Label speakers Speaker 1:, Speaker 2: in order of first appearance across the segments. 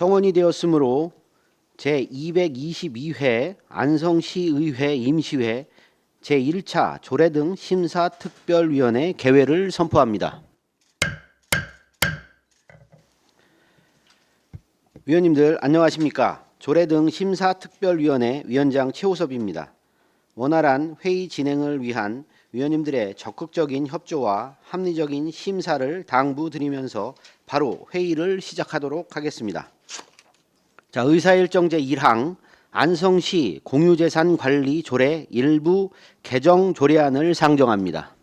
Speaker 1: 성원이 되었으므로 제222회 안성시의회 임시회 제1차 조례 등 심사특별위원회 개회를 선포합니다. 위원님들 안녕하십니까? 조례 등 심사특별위원회 위원장 최우섭입니다. 원활한 회의 진행을 위한 위원님들의 적극적인 협조와 합리적인 심사를 당부드리면서 바로 회의를 시작하도록 하겠습니다. 자, 의사일정 제1항 안성시 공유재산관리 조례 일부 개정 조례안을 상정합니다.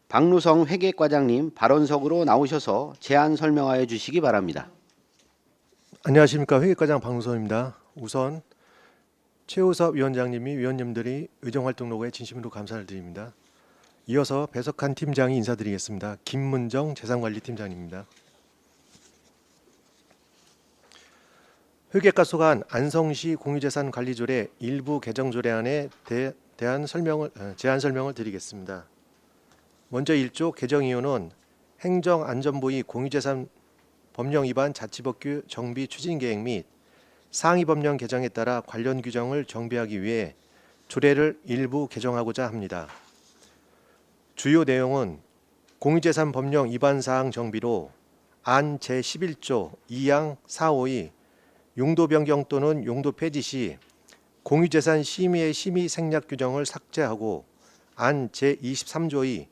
Speaker 1: 박루성 회계과장님 발언석으로 나오셔서 제안 설명하여 주시기 바랍니다.
Speaker 2: 안녕하십니까. 회계과장 박루성입니다. 우선 최우섭 위원장님이 위원님들이 의정활동로고에 진심으로 감사를 드립니다. 이어서 배석한 팀장이 인사드리겠습니다. 김문정 재산관리팀장입니다. 회계과 소관 안성시 공유재산관리조례 일부 개정 조례안에 대한 제안 설명을 드리겠습니다. 먼저 1조 개정 이유는 행정안전부의 공유재산 법령 위반 자치법규 정비 추진 계획 및 상위 법령 개정에 따라 관련 규정을 정비하기 위해 조례를 일부 개정하고자 합니다. 주요 내용은 공유재산 법령 위반 사항 정비로 안 제11조 2항 4호의 용도 변경 또는 용도 폐지 시 공유재산 심의의 심의 생략 규정을 삭제하고 안 제23조의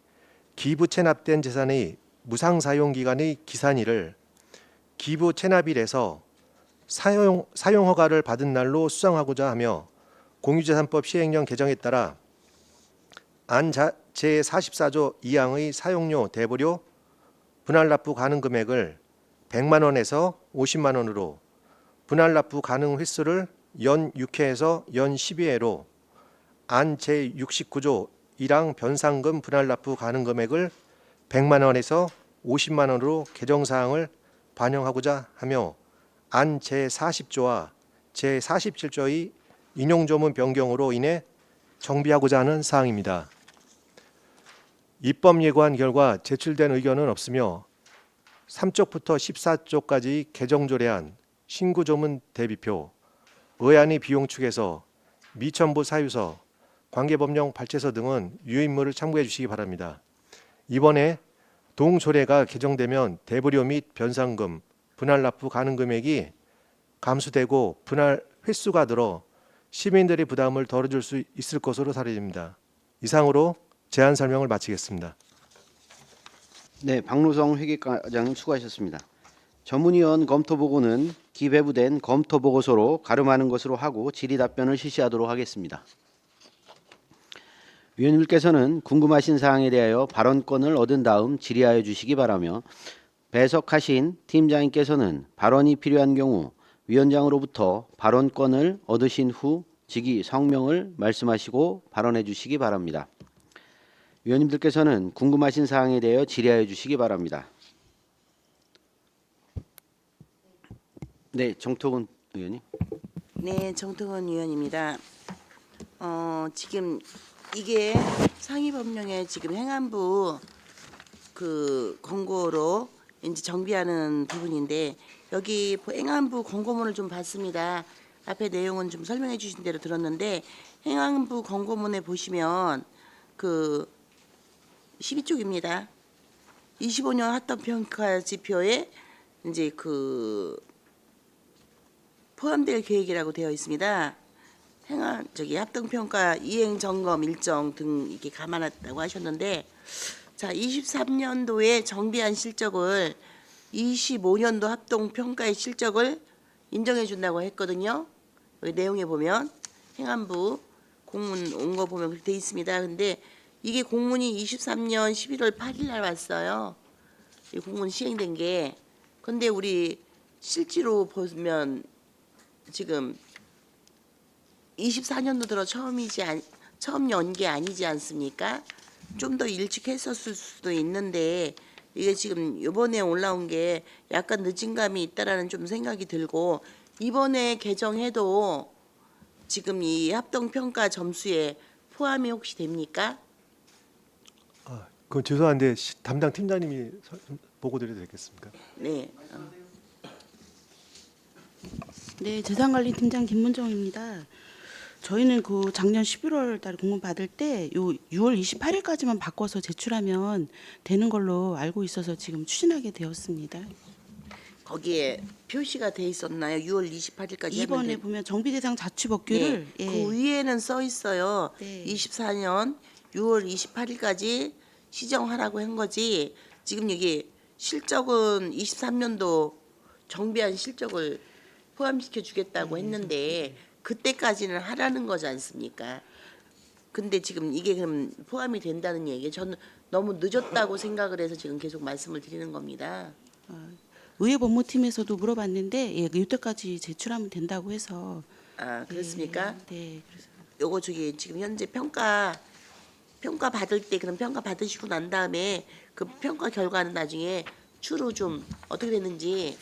Speaker 2: 기부 체납된 재산의 무상 사용 기간의 기산일을 기부 체납일에서 사용 허가를 받은 날로 수정하고자 하며 공유재산법 시행령 개정에 따라 안 제44조 2항의 사용료 대부료 분할 납부 가능 금액을 100만 원에서 50만 원으로 분할 납부 가능 횟수를 연 6회에서 연 12회로 안 제69조 1항 변상금 분할 납부 가능 금액을 100만 원에서 50만 원으로 개정 사항을 반영하고자 하며 안 제40조와 제47조의 인용조문 변경으로 인해 정비하고자 하는 사항입니다. 입법 예고한 결과 제출된 의견은 없으며 3쪽부터 14쪽까지 개정 조례안, 신구조문 대비표, 의안의 비용 축에서 미첨부 사유서, 관계법령 발제서 등은 유인물을 참고해 주시기 바랍니다. 이번에 동조례가 개정되면 대부료 및 변상금, 분할 납부 가능 금액이 감수되고 분할 횟수가 늘어 시민들의 부담을 덜어줄 수 있을 것으로 사례됩니다. 이상으로 제안 설명을 마치겠습니다.
Speaker 1: 네, 박루성 회계과장님 수고하셨습니다. 전문위원 검토보고는 기배부된 검토보고서로 가름하는 것으로 하고 질의 답변을 실시하도록 하겠습니다. 위원님께서는 궁금하신 사항에 대하여 발언권을 얻은 다음 질의하여 주시기 바라며 배석하신 팀장님께서는 발언이 필요한 경우 위원장으로부터 발언권을 얻으신 후 직위 성명을 말씀하시고 발언해 주시기 바랍니다. 위원님들께서는 궁금하신 사항에 대하여 질의하여 주시기 바랍니다. 네, 정토근 의원님.
Speaker 3: 네, 정통원 의원입니다. 지금 이게 상위법령의 지금 행안부 그 권고로 이제 정비하는 부분인데 여기 행안부 권고문을 좀 봤습니다. 앞에 내용은 좀 설명해 주신 대로 들었는데 행안부 권고문에 보시면 그 12쪽입니다. 25년 합동평가 지표에 이제 그 포함될 계획이라고 되어 있습니다. 합동평가 이행 점검 일정 등 이렇게 감안했다고 하셨는데, 자 23년도에 정비한 실적을 25년도 합동평가의 실적을 인정해 준다고 했거든요. 여기 내용에 보면 행안부 공문 온 거 보면 그렇게 돼 있습니다. 근데 이게 공문이 23년 11월 8일 날 왔어요. 이 공문 시행된 게. 근데 우리 실제로 보면 지금 24년도 들어 처음 연 게 아니지 않습니까? 좀 더 일찍 했었을 수도 있는데 이게 지금 이번에 올라온 게 약간 늦은 감이 있다라는 좀 생각이 들고, 이번에 개정해도 지금 이 합동평가 점수에 포함이 혹시 됩니까?
Speaker 2: 그건 죄송한데 담당 팀장님이 보고드려도 되겠습니까?
Speaker 3: 네.
Speaker 4: 네, 재산관리팀장 김문정입니다. 저희는 그 작년 11월 달 공문 받을 때 요 6월 28일까지만 바꿔서 제출하면 되는 걸로 알고 있어서 지금 추진하게 되었습니다.
Speaker 3: 거기에 표시가 돼 있었나요? 6월 28일까지
Speaker 4: 이번에 보면 정비 대상 자취 법규를
Speaker 3: 네, 그 위에는 써 있어요.
Speaker 4: 네.
Speaker 3: 24년 6월 28일까지 시정하라고 한 거지. 지금 여기 실적은 23년도 정비한 실적을 포함시켜 주겠다고 했는데 그때까지는 하라는 거지 않습니까? 근데 지금 이게 그럼 포함이 된다는 얘기예요. 저는 너무 늦었다고 생각을 해서 지금 계속 말씀을 드리는 겁니다.
Speaker 4: 의회 법무팀에서도 물어봤는데 예, 이때까지 제출하면 된다고 해서
Speaker 3: 아, 그렇습니까?
Speaker 4: 네, 그래서
Speaker 3: 요거 저기 지금 현재 평가 받을 때 그럼 평가 받으시고 난 다음에 그 평가 결과는 나중에 추로 좀 어떻게 됐는지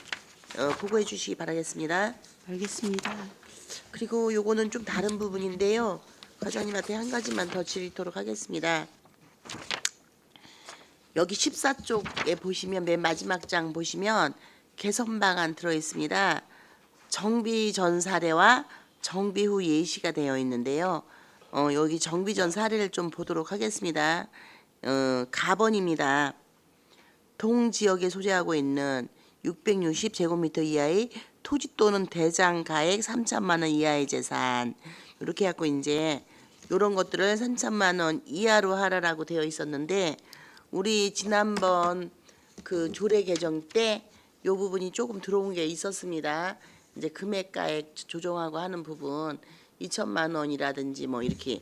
Speaker 3: 보고해 주시기 바라겠습니다.
Speaker 4: 알겠습니다.
Speaker 3: 그리고 요거는 좀 다른 부분인데요. 과장님한테 한 가지만 더 드리도록 하겠습니다. 여기 14쪽에 보시면 맨 마지막 장 보시면 개선 방안 들어 있습니다. 정비 전 사례와 정비 후 예시가 되어 있는데요. 여기 정비 전 사례를 좀 보도록 하겠습니다. 가번입니다. 동 지역에 소재하고 있는 660제곱미터 이하의 토지 또는 대장 가액 3천만 원 이하의 재산 이렇게 해갖고 이제 이런 것들을 3천만 원 이하로 하라라고 되어 있었는데 우리 지난번 그 조례 개정 때 이 부분이 조금 들어온 게 있었습니다. 이제 금액가액 조정하고 하는 부분 2천만 원이라든지 뭐 이렇게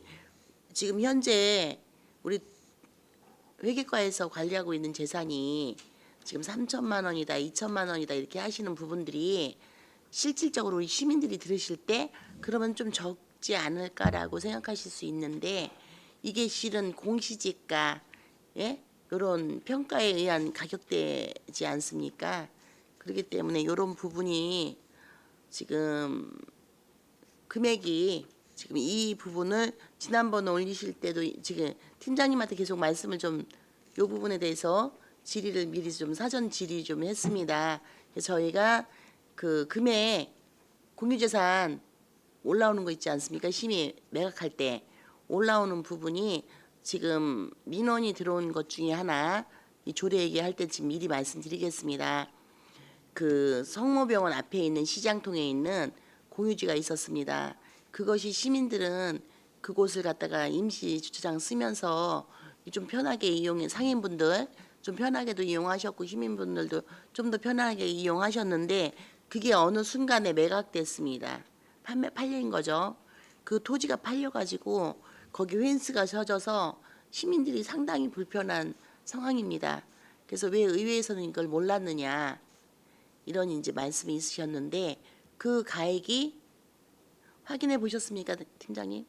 Speaker 3: 지금 현재 우리 회계과에서 관리하고 있는 재산이 지금 3천만 원이다, 2천만 원이다 이렇게 하시는 부분들이 실질적으로 우리 시민들이 들으실 때 그러면 좀 적지 않을까라고 생각하실 수 있는데 이게 실은 공시지가 예? 이런 평가에 의한 가격대지 않습니까? 그렇기 때문에 이런 부분이 지금 금액이 지금 이 부분을 지난번에 올리실 때도 지금 팀장님한테 계속 말씀을 좀 이 부분에 대해서 질의를 미리 좀 사전 질의 좀 했습니다. 그래서 저희가 그 금액 공유재산 올라오는 거 있지 않습니까? 심의 매각할 때 올라오는 부분이 지금 민원이 들어온 것 중에 하나 이 조례 얘기할 때 지금 미리 말씀드리겠습니다. 그 성모병원 앞에 있는 시장통에 있는 공유지가 있었습니다. 그것이 시민들은 그곳을 갖다가 임시 주차장 쓰면서 좀 편하게 이용해 상인분들 좀 편하게도 이용하셨고 시민분들도 좀 더 편하게 이용하셨는데 그게 어느 순간에 매각됐습니다. 팔린 거죠. 그 토지가 팔려가지고 거기 펜스가 져져서 시민들이 상당히 불편한 상황입니다. 그래서 왜 의회에서는 이걸 몰랐느냐 이런 이제 말씀이 있으셨는데 그 가액이 확인해 보셨습니까, 팀장님?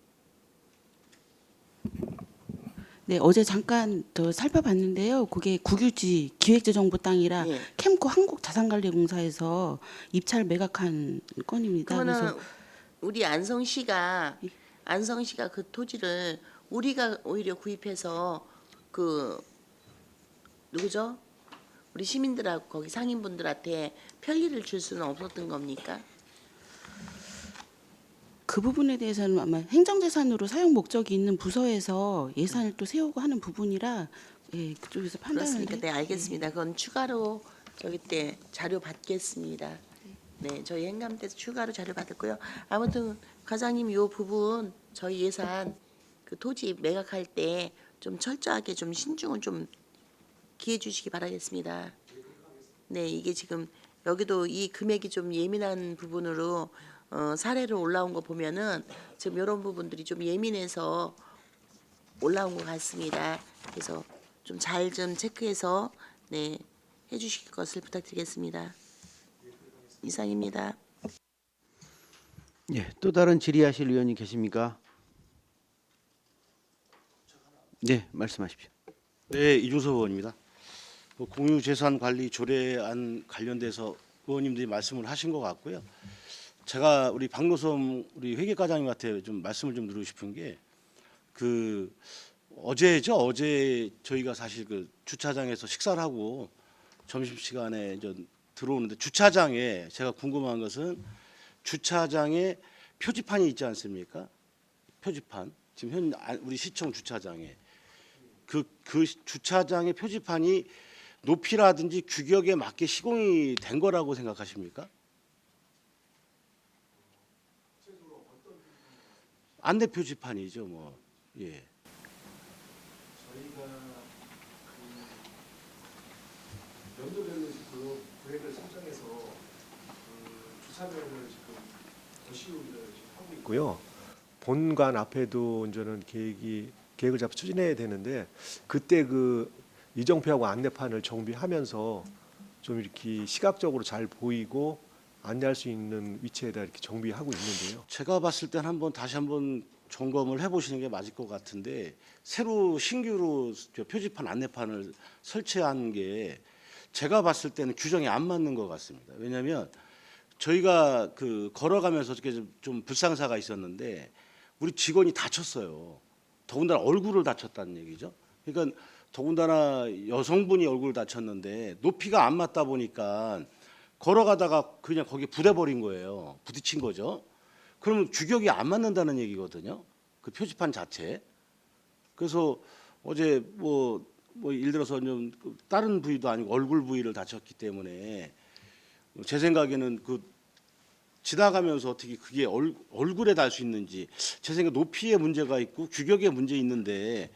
Speaker 4: 네, 어제 잠깐 더 살펴봤는데요. 그게 국유지 기획재정부 땅이라
Speaker 3: 예.
Speaker 4: 캠코 한국자산관리공사에서 입찰 매각한 건입니다.
Speaker 3: 그러면
Speaker 4: 그래서
Speaker 3: 우리 안성시가 그 토지를 우리가 오히려 구입해서 그 누구죠? 우리 시민들하고 거기 상인분들한테 편리를 줄 수는 없었던 겁니까?
Speaker 4: 그 부분에 대해서는 아마 행정재산으로 사용 목적이 있는 부서에서 예산을 또 세우고 하는 부분이라 예, 그쪽에서 판단을
Speaker 3: 그렇습니까? 네,
Speaker 4: 했-
Speaker 3: 알겠습니다. 그건 추가로 저기 때 자료 받겠습니다. 네, 저희 행감대에서 추가로 자료 받았고요. 아무튼 과장님 요 부분 저희 예산 그 토지 매각할 때 좀 철저하게 좀 신중을 좀 기해 주시기 바라겠습니다. 네, 이게 지금 여기도 이 금액이 좀 예민한 부분으로 사례로 올라온 거 보면은 지금 이런 부분들이 좀 예민해서 올라온 것 같습니다. 그래서 좀 잘 좀 체크해서 네 해주실 것을 부탁드리겠습니다. 이상입니다.
Speaker 1: 예, 또 다른 질의하실 의원이 계십니까? 네, 말씀하십시오.
Speaker 5: 네, 이중섭 의원입니다. 공유재산관리 조례안 관련돼서 의원님들이 말씀을 하신 것 같고요. 제가 우리 박노섬 우리 회계과장님한테 좀 말씀을 좀 드리고 싶은 게 어제 저희가 사실 그 주차장에서 식사를 하고 점심시간에 이제 들어오는데 주차장에 제가 궁금한 것은 주차장에 표지판이 있지 않습니까? 표지판 지금 우리 시청 주차장에 그 주차장의 표지판이 높이라든지 규격에 맞게 시공이 된 거라고 생각하십니까? 안내 표지판이죠, 뭐. 예.
Speaker 2: 저희가 연도별로 그 구획을 선정해서 주차장을 지금 도시로 하고 있고요. 본관 앞에도 이제는 계획을 잡아 추진해야 되는데 그때 그 이정표하고 안내판을 정비하면서 좀 이렇게 시각적으로 잘 보이고 안내할 수 있는 위치에다 이렇게 정비하고 있는데요.
Speaker 5: 제가 봤을 땐 다시 한번 점검을 해보시는 게 맞을 것 같은데 새로 신규로 저 표지판 안내판을 설치한 게 제가 봤을 때는 규정에 안 맞는 것 같습니다. 왜냐하면 저희가 그 걸어가면서 어떻게 좀 불상사가 있었는데 우리 직원이 다쳤어요. 더군다나 얼굴을 다쳤다는 얘기죠. 그러니까 더군다나 여성분이 얼굴을 다쳤는데 높이가 안 맞다 보니까 걸어가다가 그냥 거기에 부대버린 거예요. 부딪힌 거죠. 그러면 규격이 안 맞는다는 얘기거든요. 그 표지판 자체. 그래서 어제 뭐 예를 들어서 좀 다른 부위도 아니고 얼굴 부위를 다쳤기 때문에 제 생각에는 그 지나가면서 어떻게 그게 얼굴에 달 수 있는지 제 생각 높이에 문제가 있고 규격에 문제 있는데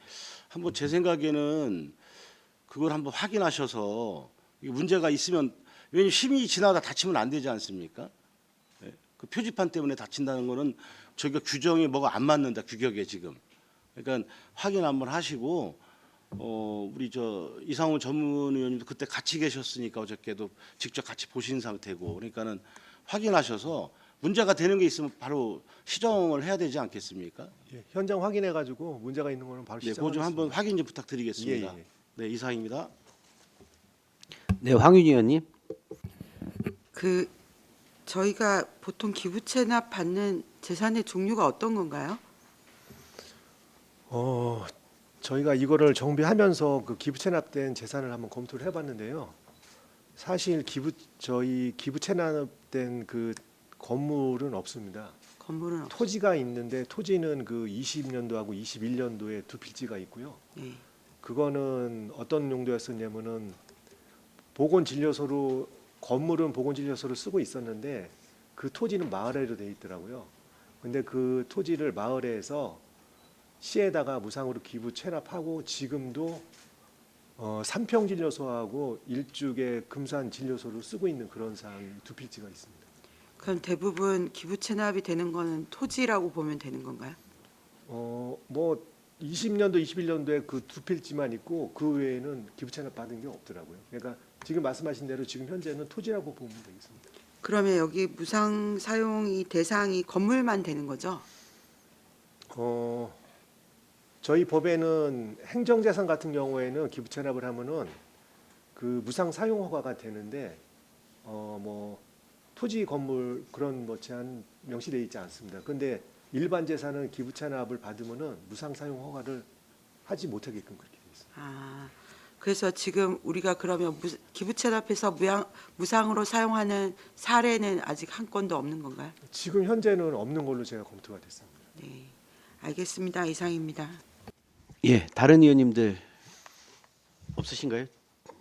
Speaker 5: 한번 제 생각에는 그걸 한번 확인하셔서 이게 문제가 있으면 왜냐면 심히 지나가다 다치면 안 되지 않습니까? 예? 그 표지판 때문에 다친다는 거는 저희가 규정이 뭐가 안 맞는다 규격에 지금. 그러니까 확인 한번 하시고 우리 저 이상훈 전문위원님도 그때 같이 계셨으니까 어저께도 직접 같이 보신 상태고 그러니까는 확인하셔서 문제가 되는 게 있으면 바로 시정을 해야 되지 않겠습니까?
Speaker 2: 예, 현장 확인해가지고 문제가 있는 거는 바로
Speaker 5: 네, 그거
Speaker 2: 시정하겠습니다.
Speaker 5: 좀 한번 확인 좀 부탁드리겠습니다.
Speaker 2: 예, 예.
Speaker 5: 네, 이상입니다.
Speaker 1: 네, 황윤희 의원님.
Speaker 6: 그 저희가 보통 기부 체납 받는 재산의 종류가 어떤 건가요?
Speaker 2: 저희가 이거를 정비하면서 그 기부 체납된 재산을 한번 검토를 해봤는데요. 사실 저희 기부 체납된 그 건물은 없습니다.
Speaker 6: 건물은 없.
Speaker 2: 토지가 있는데 토지는 그 20년도하고 21년도에 두 필지가 있고요.
Speaker 6: 예.
Speaker 2: 그거는 어떤 용도였었냐면은 보건진료소로 건물은 보건진료소를 쓰고 있었는데 그 토지는 마을회로 돼 있더라고요. 근데 그 토지를 마을회에서 시에다가 무상으로 기부 체납하고 지금도 삼평진료소하고 일죽의 금산진료소를 쓰고 있는 그런 상황이 두 필지가 있습니다.
Speaker 6: 그럼 대부분 기부 체납이 되는 거는 토지라고 보면 되는 건가요?
Speaker 2: 뭐 20년도, 21년도에 그 두 필지만 있고 그 외에는 기부 체납 받은 게 없더라고요. 그러니까 지금 말씀하신 대로 지금 현재는 토지라고 보면 되겠습니다.
Speaker 6: 그러면 여기 무상 사용이 대상이 건물만 되는 거죠?
Speaker 2: 저희 법에는 행정재산 같은 경우에는 기부 체납을 하면은 그 무상 사용 허가가 되는데 뭐 토지 건물 그런 뭐 제한 명시되어 있지 않습니다. 근데 일반 재산은 기부 체납을 받으면은 무상 사용 허가를 하지 못하게끔 그렇게 되어 있습니다.
Speaker 6: 아, 그래서 지금 우리가 그러면 기부 체납해서 무상으로 사용하는 사례는 아직 한 건도 없는 건가요?
Speaker 2: 지금 현재는 없는 걸로 제가 검토가 됐습니다.
Speaker 6: 네, 알겠습니다. 이상입니다.
Speaker 1: 예, 다른 의원님들 없으신가요?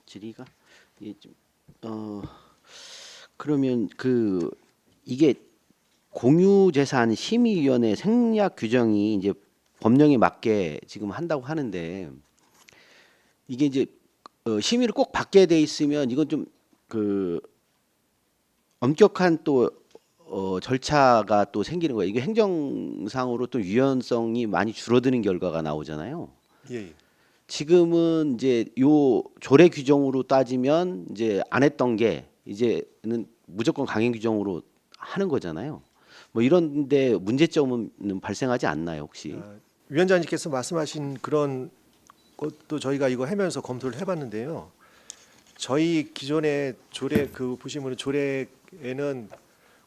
Speaker 1: 질의가? 예, 그러면 이게 공유재산 심의위원회 생략 규정이 이제 법령에 맞게 지금 한다고 하는데 이게 이제 심의를 꼭 받게 돼 있으면 이건 좀 엄격한 또 절차가 또 생기는 거예요. 이게 행정상으로 또 유연성이 많이 줄어드는 결과가 나오잖아요.
Speaker 2: 예.
Speaker 1: 지금은 이제 요 조례 규정으로 따지면 이제 안 했던 게 이제는 무조건 강행 규정으로 하는 거잖아요. 뭐 이런데 문제점은 발생하지 않나요, 혹시?
Speaker 2: 위원장님께서 말씀하신 그런 것도 저희가 이거 하면서 검토를 해봤는데요. 저희 기존의 조례 보시면 조례에는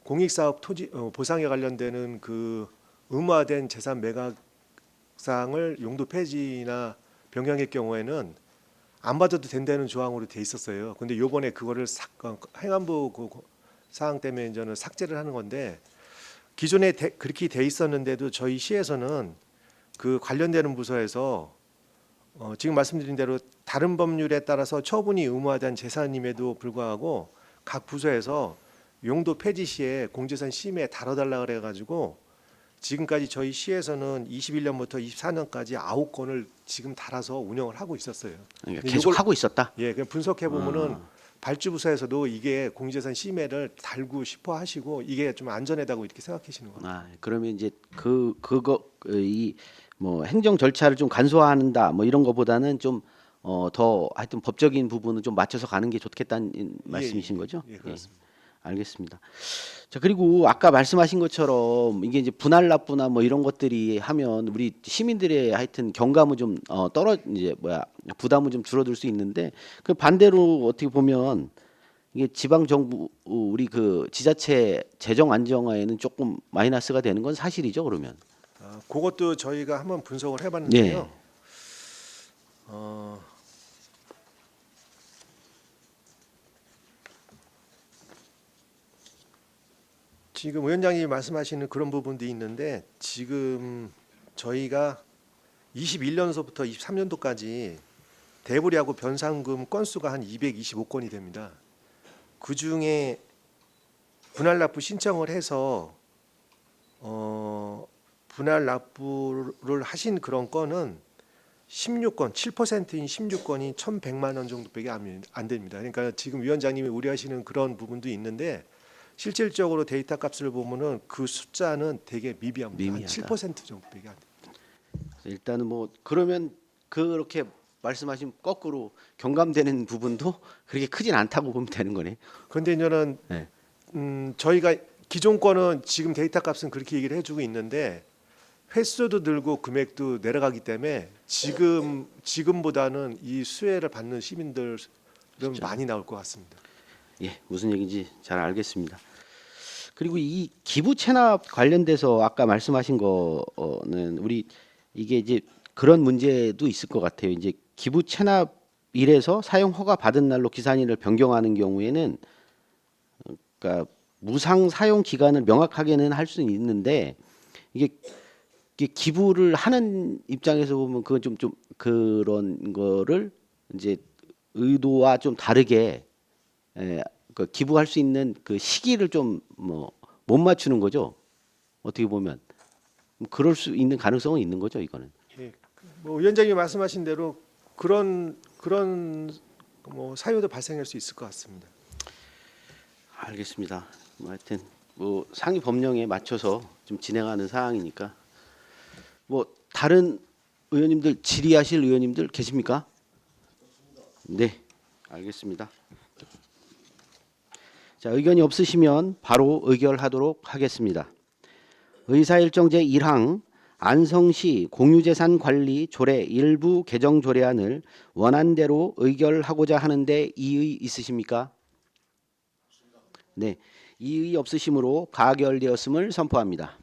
Speaker 2: 공익사업 토지 보상에 관련되는 그 의무화된 재산 매각상을 용도 폐지나 변경의 경우에는 안 받아도 된다는 조항으로 돼 있었어요. 근데 요번에 그거를 행안부 그 사항 때문에 저는 삭제를 하는 건데 기존에 그렇게 돼 있었는데도 저희 시에서는 그 관련되는 부서에서 지금 말씀드린 대로 다른 법률에 따라서 처분이 의무화된 재산임에도 불구하고 각 부서에서 용도 폐지 시에 공제산 심의에 다뤄달라 그래가지고 지금까지 저희 시에서는 21년부터 24년까지 9건을 지금 달아서 운영을 하고 있었어요.
Speaker 1: 그러니까
Speaker 2: 근데
Speaker 1: 계속
Speaker 2: 요걸-
Speaker 1: 하고 있었다.
Speaker 2: 예, 그냥 분석해 보면은 발주부서에서도 이게 공제산 심의를 달고 싶어 하시고 이게 좀 안전하다고 이렇게 생각하시는 거예요.
Speaker 1: 아, 그러면 이제 그거 이 뭐 행정 절차를 좀 간소화한다 뭐 이런 거보다는 좀 더 하여튼 법적인 부분은 좀 맞춰서 가는 게 좋겠다는 말씀이신 거죠?
Speaker 2: 예, 그렇습니다.
Speaker 1: 알겠습니다. 자, 그리고 아까 말씀하신 것처럼 이게 이제 분할 납부나 뭐 이런 것들이 하면 우리 시민들의 하여튼 경감은 좀 이제 부담은 좀 줄어들 수 있는데 그 반대로 어떻게 보면 이게 지방 정부 우리 그 지자체 재정 안정화에는 조금 마이너스가 되는 건 사실이죠, 그러면.
Speaker 2: 그것도 저희가 한번 분석을 해봤는데요.
Speaker 1: 네.
Speaker 2: 지금 위원장님이 말씀하시는 그런 부분도 있는데 지금 저희가 21년서부터 23년도까지 대불이하고 변상금 건수가 한 225건이 됩니다. 그 중에 분할 납부 신청을 해서 분할 납부를 하신 그런 건은 16건, 7%인 16건이 1,100만 원 정도밖에 안 됩니다. 그러니까 지금 위원장님이 우려하시는 그런 부분도 있는데 실질적으로 데이터 값을 보면은 그 숫자는 되게 미비합니다. 한
Speaker 1: 미미하다.
Speaker 2: 7% 정도밖에 안 돼요.
Speaker 1: 일단은 뭐 그러면 그렇게 말씀하신 거꾸로 경감되는 부분도 그렇게 크진 않다고 보면 되는 거네.
Speaker 2: 그런데 이제는
Speaker 1: 네.
Speaker 2: 저희가 기존 거는 지금 데이터 값은 그렇게 얘기를 해주고 있는데 횟수도 늘고 금액도 내려가기 때문에 지금보다는 이 수혜를 받는 시민들은 많이 나올 것 같습니다.
Speaker 1: 예, 무슨 얘기인지 잘 알겠습니다. 그리고 이 기부 체납 관련돼서 아까 말씀하신 거는 우리 이게 이제 그런 문제도 있을 것 같아요. 이제 기부 체납일에서 사용 허가 받은 날로 기산일을 변경하는 경우에는 그러니까 무상 사용 기간을 명확하게는 할 수는 있는데 이게 기부를 하는 입장에서 보면 그건 좀 그런 거를 이제 의도와 좀 다르게 그 기부할 수 있는 그 시기를 좀 뭐 못 맞추는 거죠. 어떻게 보면 그럴 수 있는 가능성은 있는 거죠. 이거는.
Speaker 2: 예, 뭐 위원장님이 말씀하신 대로 그런 뭐 사유도 발생할 수 있을 것 같습니다.
Speaker 1: 알겠습니다. 뭐 하여튼 뭐 상위 법령에 맞춰서 좀 진행하는 사항이니까 뭐 다른 의원님들 질의하실 의원님들 계십니까? 네, 알겠습니다. 자, 의견이 없으시면 바로 의결하도록 하겠습니다. 의사일정 제1항 안성시 공유재산 관리 조례 일부 개정 조례안을 원안대로 의결하고자 하는데 이의 있으십니까? 네, 이의 없으심으로 가결되었음을 선포합니다.